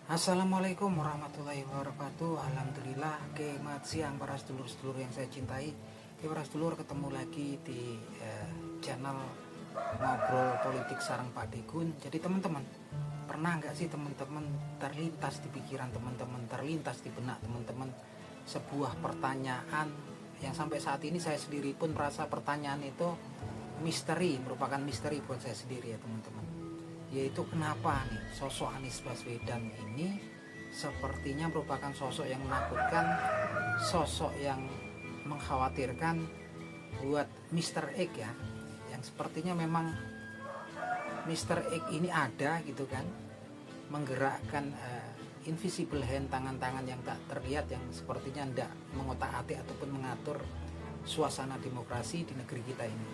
Assalamualaikum warahmatullahi wabarakatuh. Alhamdulillah. Oke, selamat siang para sedulur-sedulur yang saya cintai. Oke, para sedulur, ketemu lagi di channel Ngobrol Politik Sareng Pak Degun. Jadi teman-teman, pernah nggak sih teman-teman terlintas di pikiran teman-teman, terlintas di benak teman-teman sebuah pertanyaan yang sampai saat ini saya sendiri pun merasa pertanyaan itu misteri, merupakan misteri buat saya sendiri ya teman-teman. Yaitu kenapa nih sosok Anies Baswedan ini sepertinya merupakan sosok yang menakutkan, sosok yang mengkhawatirkan buat Mr. X ya, yang sepertinya memang Mr. X ini ada gitu kan, menggerakkan invisible hand, tangan-tangan yang tak terlihat yang sepertinya tidak mengotak-atik ataupun mengatur suasana demokrasi di negeri kita ini.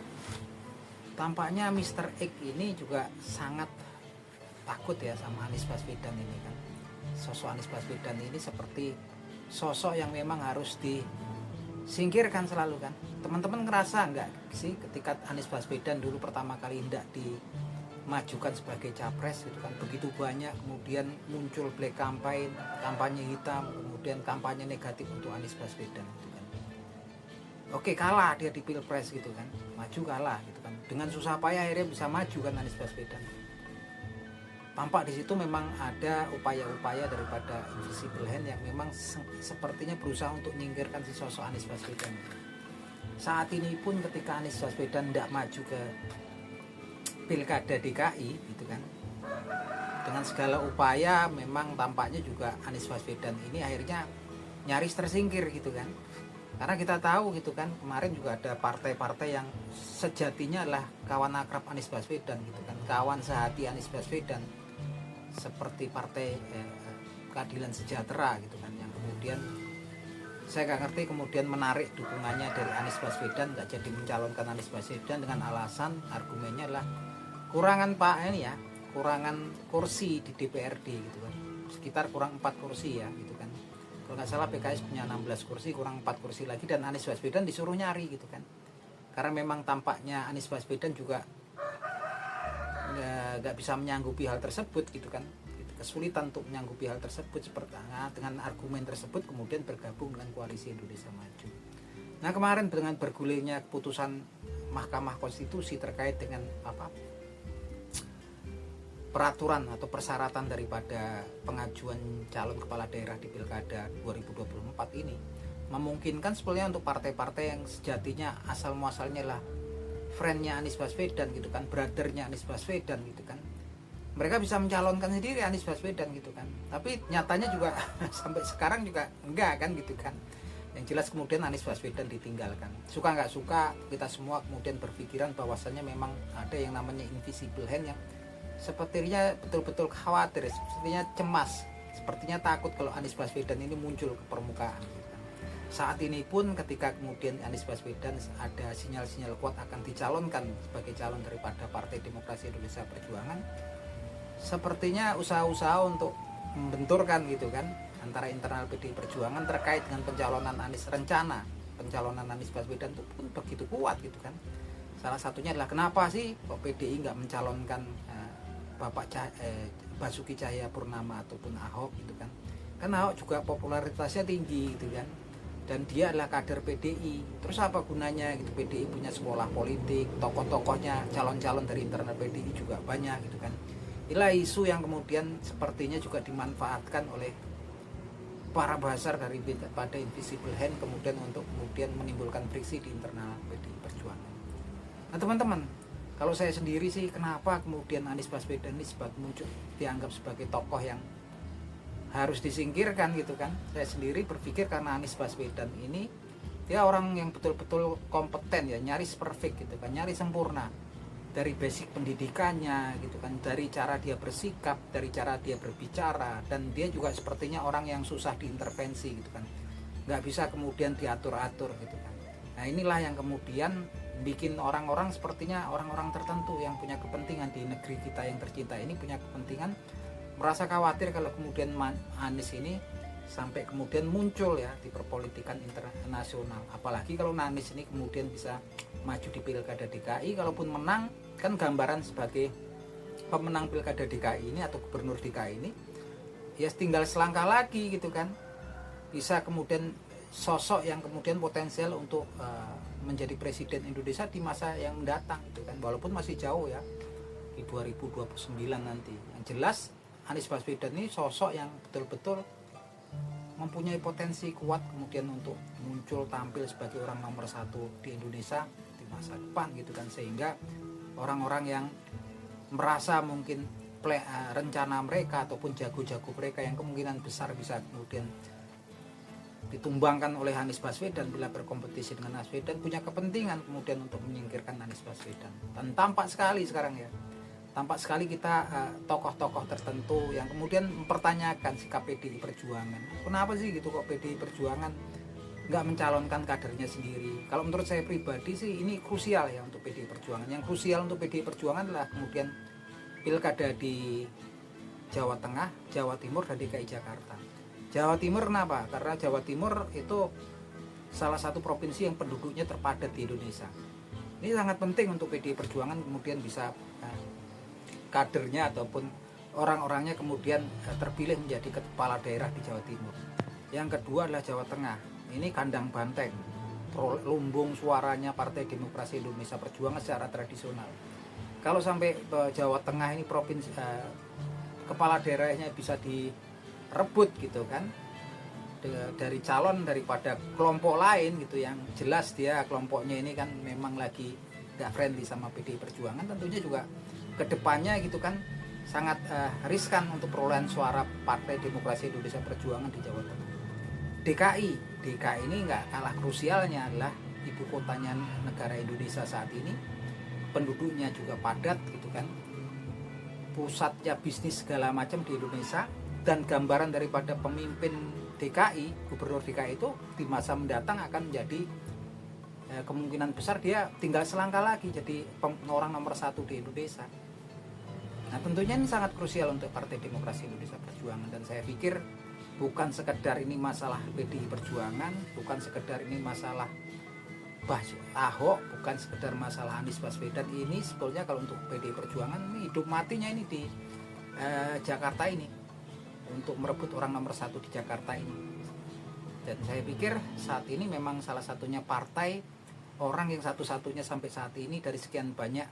Tampaknya Mr. X ini juga sangat takut ya sama Anies Baswedan ini kan. Sosok Anies Baswedan ini seperti sosok yang memang harus disingkirkan selalu kan. Teman-teman ngerasa enggak sih ketika Anies Baswedan dulu pertama kali tidak dimajukan sebagai capres gitu kan, begitu banyak kemudian muncul black campaign, kampanye hitam, kemudian kampanye negatif untuk Anies Baswedan gitu kan. Oke, kalah dia di pilpres gitu kan, maju kalah gitu kan, dengan susah payah akhirnya bisa maju kan Anies Baswedan. Tampak di situ memang ada upaya-upaya daripada invisible hand yang memang sepertinya berusaha untuk menyingkirkan si sosok Anies Baswedan. Saat ini pun ketika Anies Baswedan tidak maju ke pilkada DKI gitu kan, dengan segala upaya memang tampaknya juga Anies Baswedan ini akhirnya nyaris tersingkir gitu kan. Karena kita tahu gitu kan, kemarin juga ada partai-partai yang sejatinya adalah kawan akrab Anies Baswedan gitu kan, kawan sehati Anies Baswedan, seperti partai Keadilan Sejahtera gitu kan, yang kemudian saya nggak ngerti kemudian menarik dukungannya dari Anies Baswedan, nggak jadi mencalonkan Anies Baswedan dengan alasan argumennya adalah kurangan kurangan kursi di DPRD gitu kan, sekitar kurang 4 kursi ya gitu kan. Kalau nggak salah PKS punya 16 kursi, kurang 4 kursi lagi, dan Anies Baswedan disuruh nyari gitu kan. Karena memang tampaknya Anies Baswedan juga nggak bisa menyanggupi hal tersebut gitu kan, kesulitan untuk menyanggupi hal tersebut, seperti dengan argumen tersebut kemudian bergabung dengan koalisi Indonesia Maju. Nah kemarin dengan bergulirnya keputusan Mahkamah Konstitusi terkait dengan peraturan atau persyaratan daripada pengajuan calon kepala daerah di Pilkada 2024 ini memungkinkan sebenarnya untuk partai-partai yang sejatinya asal muasalnya lah friendnya Anies Baswedan gitu kan, brothernya Anies Baswedan gitu kan, mereka bisa mencalonkan sendiri Anies Baswedan gitu kan. Tapi nyatanya juga sampai sekarang juga enggak kan gitu kan. Yang jelas kemudian Anies Baswedan ditinggalkan. Suka nggak suka kita semua kemudian berpikiran bahwasannya memang ada yang namanya invisible hand yang sepertinya betul-betul khawatir, sepertinya cemas, sepertinya takut kalau Anies Baswedan ini muncul ke permukaan. Saat ini pun ketika kemudian Anies Baswedan ada sinyal-sinyal kuat akan dicalonkan sebagai calon daripada Partai Demokrasi Indonesia Perjuangan, sepertinya usaha-usaha untuk membenturkan gitu kan antara internal PDI Perjuangan terkait dengan pencalonan Anies, rencana pencalonan Anies Baswedan itu pun begitu kuat gitu kan. Salah satunya adalah kenapa sih kok PDI nggak mencalonkan Bapak Basuki Cahayapurnama ataupun Ahok gitu kan. Karena Ahok juga popularitasnya tinggi gitu kan, dan dia adalah kader PDI. Terus apa gunanya gitu, PDI punya sekolah politik, tokoh-tokohnya calon-calon dari internal PDI juga banyak gitu kan. Inilah isu yang kemudian sepertinya juga dimanfaatkan oleh para basar pada invisible hand kemudian untuk kemudian menimbulkan friksi di internal PDI Perjuangan. Nah teman-teman, kalau saya sendiri sih kenapa kemudian Anies Baswedan ini muncul dianggap sebagai tokoh yang harus disingkirkan gitu kan. Saya sendiri berpikir karena Anies Baswedan ini dia orang yang betul-betul kompeten ya, nyaris perfect gitu kan, nyaris sempurna dari basic pendidikannya gitu kan, dari cara dia bersikap, dari cara dia berbicara, dan dia juga sepertinya orang yang susah diintervensi gitu kan, nggak bisa kemudian diatur-atur gitu kan. Nah inilah yang kemudian bikin orang-orang sepertinya orang-orang tertentu yang punya kepentingan di negeri kita yang tercinta ini punya kepentingan, merasa khawatir kalau kemudian Anies ini sampai kemudian muncul ya di perpolitikan internasional. Apalagi kalau Anies ini kemudian bisa maju di Pilkada DKI, kalaupun menang kan gambaran sebagai pemenang Pilkada DKI ini atau Gubernur DKI ya tinggal selangkah lagi gitu kan, bisa kemudian sosok yang kemudian potensial untuk menjadi presiden Indonesia di masa yang mendatang gitu kan, walaupun masih jauh ya di 2029 nanti. Yang jelas Anies Baswedan ini sosok yang betul-betul mempunyai potensi kuat kemudian untuk muncul tampil sebagai orang nomor satu di Indonesia di masa depan gitu kan, sehingga orang-orang yang merasa mungkin rencana mereka ataupun jago-jago mereka yang kemungkinan besar bisa kemudian ditumbangkan oleh Anies Baswedan bila berkompetisi dengan Anies Baswedan, punya kepentingan kemudian untuk menyingkirkan Anies Baswedan. Dan tampak sekali sekarang ya, tampak sekali kita tokoh-tokoh tertentu yang kemudian mempertanyakan sikap PDI Perjuangan. Kenapa sih gitu kok PDI Perjuangan nggak mencalonkan kadernya sendiri? Kalau menurut saya pribadi sih ini krusial ya untuk PDI Perjuangan. Yang krusial untuk PDI Perjuangan adalah kemudian pilkada di Jawa Tengah, Jawa Timur, dan DKI Jakarta. Jawa Timur kenapa? Karena Jawa Timur itu salah satu provinsi yang penduduknya terpadat di Indonesia. Ini sangat penting untuk PDI Perjuangan kemudian bisa kadernya ataupun orang-orangnya kemudian terpilih menjadi kepala daerah di Jawa Timur. Yang kedua adalah Jawa Tengah. Ini kandang banteng, lumbung suaranya Partai Demokrasi Indonesia Perjuangan secara tradisional. Kalau sampai Jawa Tengah ini provinsi kepala daerahnya bisa direbut gitu kan dari calon daripada kelompok lain gitu, yang jelas dia kelompoknya ini kan memang lagi gak friendly sama PDI Perjuangan, tentunya juga kedepannya gitu kan sangat riskan untuk perolehan suara Partai Demokrasi Indonesia Perjuangan di Jawa Tengah. DKI ini nggak kalah krusialnya, adalah ibu kotanya negara Indonesia saat ini, penduduknya juga padat gitu kan, pusatnya bisnis segala macam di Indonesia, dan gambaran daripada pemimpin DKI, gubernur DKI itu di masa mendatang akan menjadi kemungkinan besar dia tinggal selangkah lagi jadi orang nomor satu di Indonesia. Nah tentunya ini sangat krusial untuk Partai Demokrasi Indonesia Perjuangan, dan saya pikir bukan sekedar ini masalah PDI Perjuangan, bukan sekedar ini masalah Ahok, bukan sekedar masalah Anies Baswedan. Ini sebetulnya kalau untuk PDI Perjuangan ini hidup matinya ini di Jakarta ini, untuk merebut orang nomor satu di Jakarta ini. Dan saya pikir saat ini memang salah satunya partai, orang yang satu-satunya sampai saat ini dari sekian banyak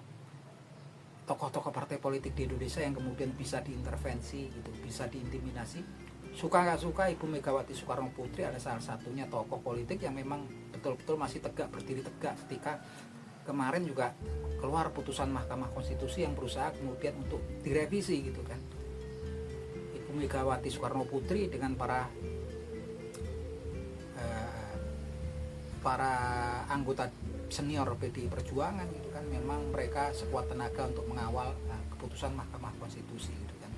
tokoh-tokoh partai politik di Indonesia yang kemudian bisa diintervensi gitu, bisa diintimidasi. Suka nggak suka, Ibu Megawati Soekarno Putri ada salah satunya tokoh politik yang memang betul-betul masih tegak, berdiri tegak ketika kemarin juga keluar putusan Mahkamah Konstitusi yang berusaha kemudian untuk direvisi gitu kan. Ibu Megawati Soekarno Putri dengan para anggota senior PDI Perjuangan gitu kan, memang mereka sekuat tenaga untuk mengawal keputusan Mahkamah Konstitusi gitu kan.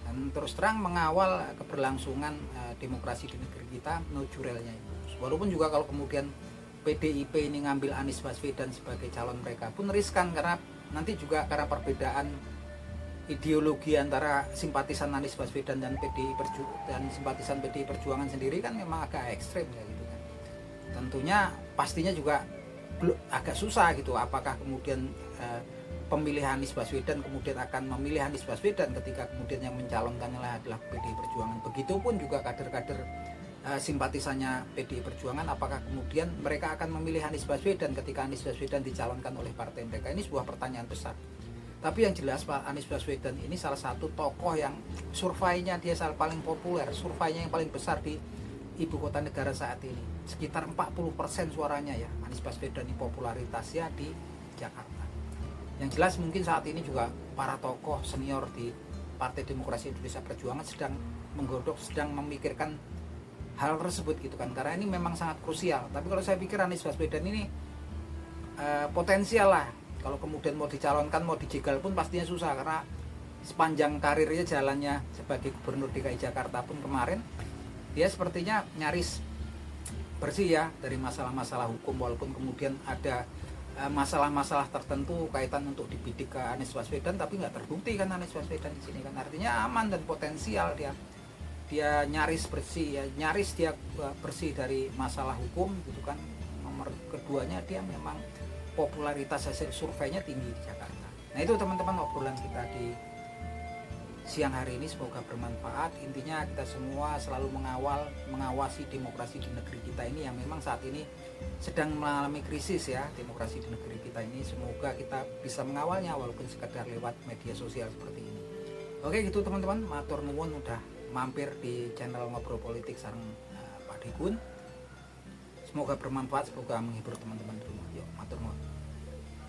Dan terus terang mengawal keberlangsungan demokrasi di negeri kita menuju relnya itu. Walaupun juga kalau kemudian PDIP ini ngambil Anies Baswedan sebagai calon mereka pun riskan, karena nanti juga karena perbedaan ideologi antara simpatisan Anies Baswedan dan simpatisan PDI Perjuangan sendiri kan memang agak ekstrim ya gitu kan. Tentunya pastinya juga agak susah gitu, apakah kemudian pemilih Anies Baswedan kemudian akan memilih Anies Baswedan ketika kemudian yang mencalonkannya adalah PDI Perjuangan. Begitupun juga kader-kader simpatisannya PDI Perjuangan, apakah kemudian mereka akan memilih Anies Baswedan ketika Anies Baswedan dicalonkan oleh partai mereka. Ini sebuah pertanyaan besar. Tapi yang jelas Pak Anies Baswedan ini salah satu tokoh yang surveinya dia paling populer, surveinya yang paling besar di ibu kota negara saat ini. Sekitar 40% suaranya ya Anies Baswedan ini popularitasnya di Jakarta. Yang jelas mungkin saat ini juga para tokoh senior di Partai Demokrasi Indonesia Perjuangan sedang menggodok, sedang memikirkan hal tersebut gitu kan, karena ini memang sangat krusial. Tapi kalau saya pikir Anies Baswedan ini potensial lah, kalau kemudian mau dicalonkan, mau dijegal pun pastinya susah, karena sepanjang karirnya jalannya sebagai gubernur DKI Jakarta pun kemarin dia sepertinya nyaris bersih ya dari masalah-masalah hukum, walaupun kemudian ada masalah-masalah tertentu kaitan untuk dibidik ke Anies Baswedan, tapi nggak terbukti kan Anies Baswedan di sini kan, artinya aman dan potensial dia nyaris bersih ya, nyaris dia bersih dari masalah hukum gitu kan. Nomor keduanya dia memang popularitas hasil surveinya tinggi di Jakarta. Nah itu teman-teman obrolan kita di siang hari ini semoga bermanfaat. Intinya kita semua selalu mengawasi demokrasi di negeri kita ini yang memang saat ini sedang mengalami krisis ya, demokrasi di negeri kita ini. Semoga kita bisa mengawalnya walaupun sekedar lewat media sosial seperti ini. Oke gitu teman-teman, matur nuwun udah mampir di channel Ngobrol Politik sareng Pak Dikun. Semoga bermanfaat, semoga menghibur teman-teman di rumah. Yuk, matur nuwun.